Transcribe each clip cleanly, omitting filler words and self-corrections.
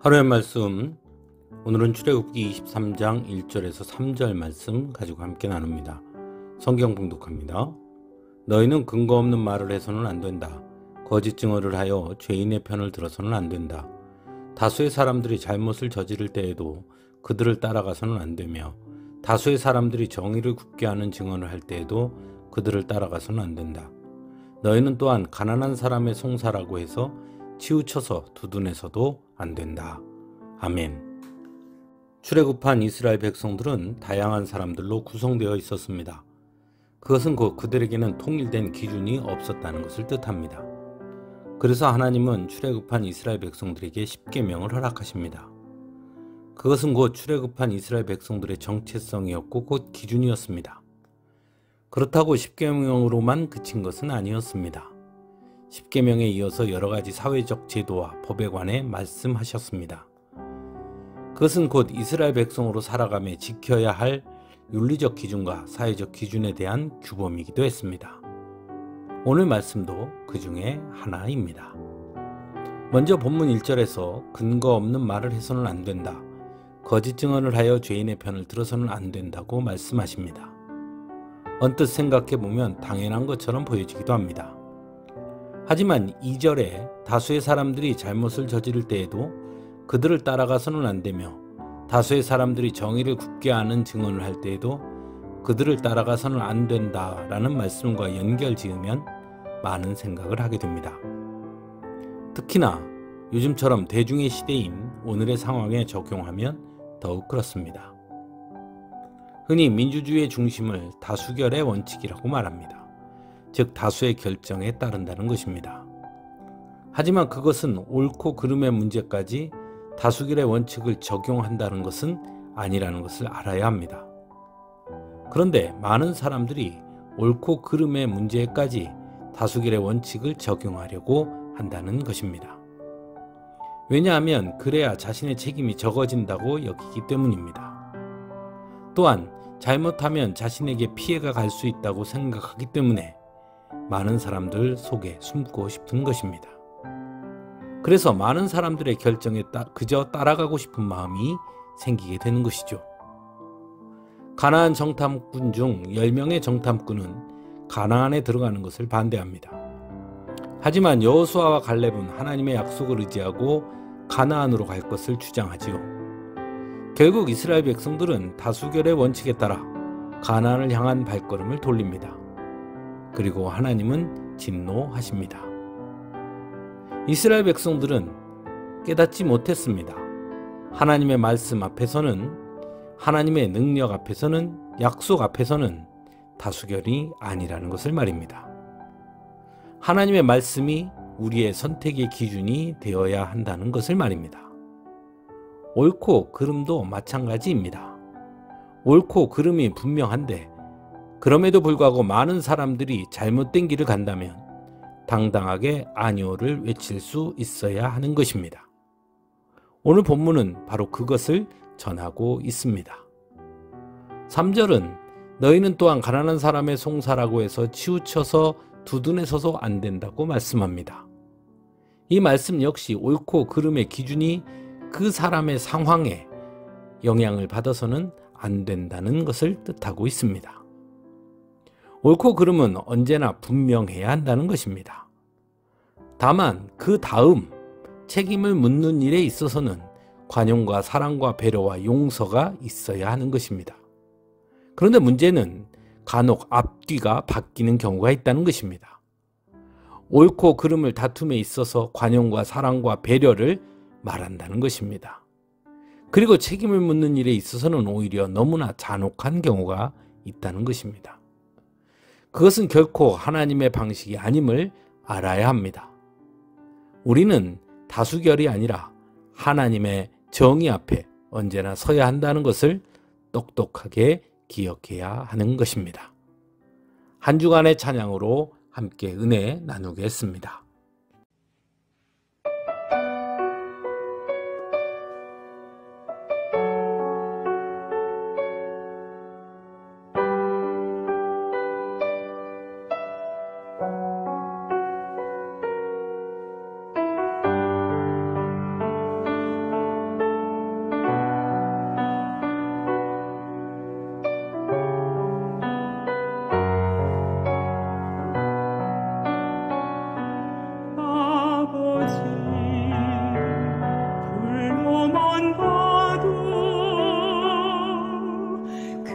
하루의 말씀, 오늘은 출애굽기 23장 1절에서 3절 말씀 가지고 함께 나눕니다. 성경 봉독합니다. 너희는 근거 없는 말을 해서는 안 된다. 거짓 증언을 하여 죄인의 편을 들어서는 안 된다. 다수의 사람들이 잘못을 저지를 때에도 그들을 따라가서는 안 되며, 다수의 사람들이 정의를 굽게 하는 증언을 할 때에도 그들을 따라가서는 안 된다. 너희는 또한 가난한 사람의 송사라고 해서 치우쳐서 두둔해서도 안 된다. 아멘. 출애굽한 이스라엘 백성들은 다양한 사람들로 구성되어 있었습니다. 그것은 곧 그들에게는 통일된 기준이 없었다는 것을 뜻합니다. 그래서 하나님은 출애굽한 이스라엘 백성들에게 십계명을 허락하십니다. 그것은 곧 출애굽한 이스라엘 백성들의 정체성이었고 곧 기준이었습니다. 그렇다고 십계명으로만 그친 것은 아니었습니다. 십계명에 이어서 여러 가지 사회적 제도와 법에 관해 말씀하셨습니다. 그것은 곧 이스라엘 백성으로 살아가며 지켜야 할 윤리적 기준과 사회적 기준에 대한 규범이기도 했습니다. 오늘 말씀도 그 중에 하나입니다. 먼저 본문 1절에서 근거 없는 말을 해서는 안 된다. 거짓 증언을 하여 죄인의 편을 들어서는 안 된다고 말씀하십니다. 언뜻 생각해보면 당연한 것처럼 보여지기도 합니다. 하지만 2절에 다수의 사람들이 잘못을 저지를 때에도 그들을 따라가서는 안 되며, 다수의 사람들이 정의를 굽게 하는 증언을 할 때에도 그들을 따라가서는 안 된다라는 말씀과 연결지으면 많은 생각을 하게 됩니다. 특히나 요즘처럼 대중의 시대인 오늘의 상황에 적용하면 더욱 그렇습니다. 흔히 민주주의의 중심을 다수결의 원칙이라고 말합니다. 즉 다수의 결정에 따른다는 것입니다. 하지만 그것은 옳고 그름의 문제까지 다수결의 원칙을 적용한다는 것은 아니라는 것을 알아야 합니다. 그런데 많은 사람들이 옳고 그름의 문제까지 다수결의 원칙을 적용하려고 한다는 것입니다. 왜냐하면 그래야 자신의 책임이 적어진다고 여기기 때문입니다. 또한 잘못하면 자신에게 피해가 갈 수 있다고 생각하기 때문에 많은 사람들 속에 숨고 싶은 것입니다. 그래서 많은 사람들의 결정에 그저 따라가고 싶은 마음이 생기게 되는 것이죠. 가나안 정탐꾼 중 10명의 정탐꾼은 가나안에 들어가는 것을 반대합니다. 하지만 여호수아와 갈렙은 하나님의 약속을 의지하고 가나안으로 갈 것을 주장하지요. 결국 이스라엘 백성들은 다수결의 원칙에 따라 가나안을 향한 발걸음을 돌립니다. 그리고 하나님은 진노하십니다. 이스라엘 백성들은 깨닫지 못했습니다. 하나님의 말씀 앞에서는, 하나님의 능력 앞에서는, 약속 앞에서는 다수결이 아니라는 것을 말입니다. 하나님의 말씀이 우리의 선택의 기준이 되어야 한다는 것을 말입니다. 옳고 그름도 마찬가지입니다. 옳고 그름이 분명한데 그럼에도 불구하고 많은 사람들이 잘못된 길을 간다면 당당하게 아니오를 외칠 수 있어야 하는 것입니다. 오늘 본문은 바로 그것을 전하고 있습니다. 3절은 너희는 또한 가난한 사람의 송사라고 해서 치우쳐서 두둔해서도 안 된다고 말씀합니다. 이 말씀 역시 옳고 그름의 기준이 그 사람의 상황에 영향을 받아서는 안 된다는 것을 뜻하고 있습니다. 옳고 그름은 언제나 분명해야 한다는 것입니다. 다만 그 다음 책임을 묻는 일에 있어서는 관용과 사랑과 배려와 용서가 있어야 하는 것입니다. 그런데 문제는 간혹 앞뒤가 바뀌는 경우가 있다는 것입니다. 옳고 그름을 다툼에 있어서 관용과 사랑과 배려를 말한다는 것입니다. 그리고 책임을 묻는 일에 있어서는 오히려 너무나 잔혹한 경우가 있다는 것입니다. 그것은 결코 하나님의 방식이 아님을 알아야 합니다. 우리는 다수결이 아니라 하나님의 정의 앞에 언제나 서야 한다는 것을 똑똑하게 기억해야 하는 것입니다. 한 주간의 찬양으로 함께 은혜 나누겠습니다.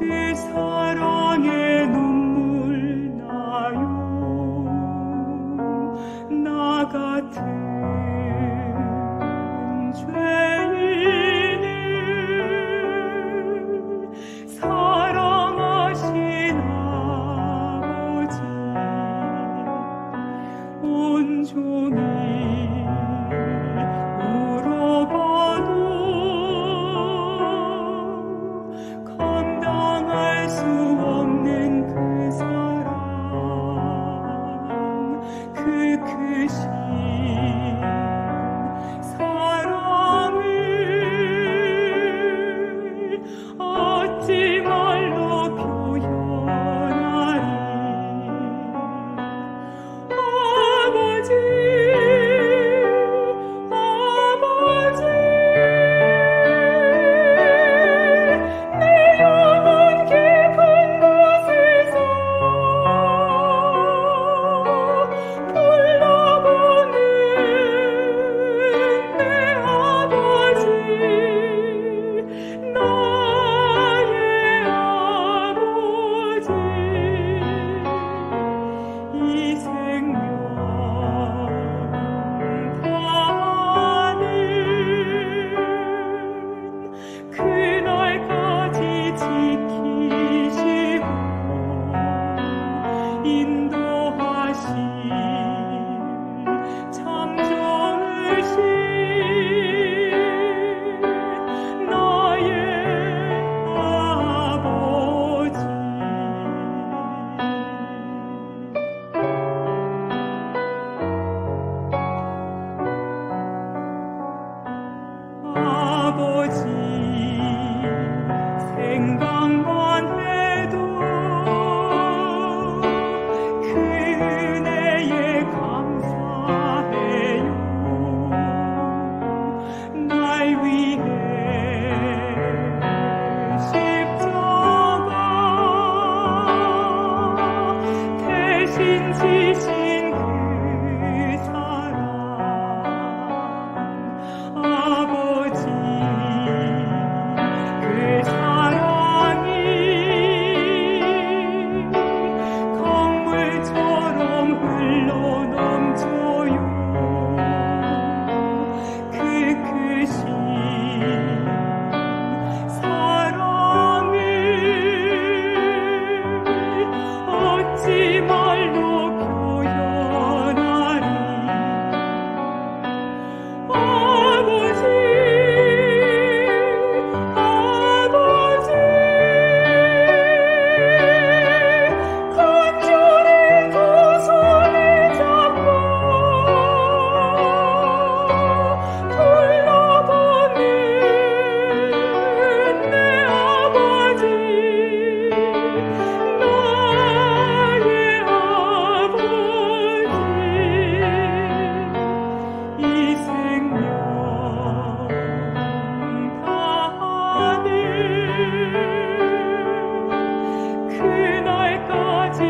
그 사랑의 눈물 나요. 나 같은 죄인을 사랑하신 아버지, 온종일 울어봐도 감당할 수 없는 그 사랑, 그 크신 사랑을 어찌 말로 표현하리. 아버지, 아버지, 내 영혼 깊은 곳에서 불러보는 내 아버지, 나의 아버지, 이 생명 다하는 그날까지 지키시고 인도하신 참 좋으신 나의 아버지. 아버지, 생각만 해도 그 은혜에 감사해요. 날 위해 십자가 대신 지신 그 사랑, 아버지, 그 사랑이 강물처럼 흘러 넘쳐요. 그 크신 사랑을 어찌 말로 표현하리. 아버지, 아버지, 간절히 두 손을 잡고 불러보는 내 아버지, 나의 아버지, 이 생명 다하는 그날까지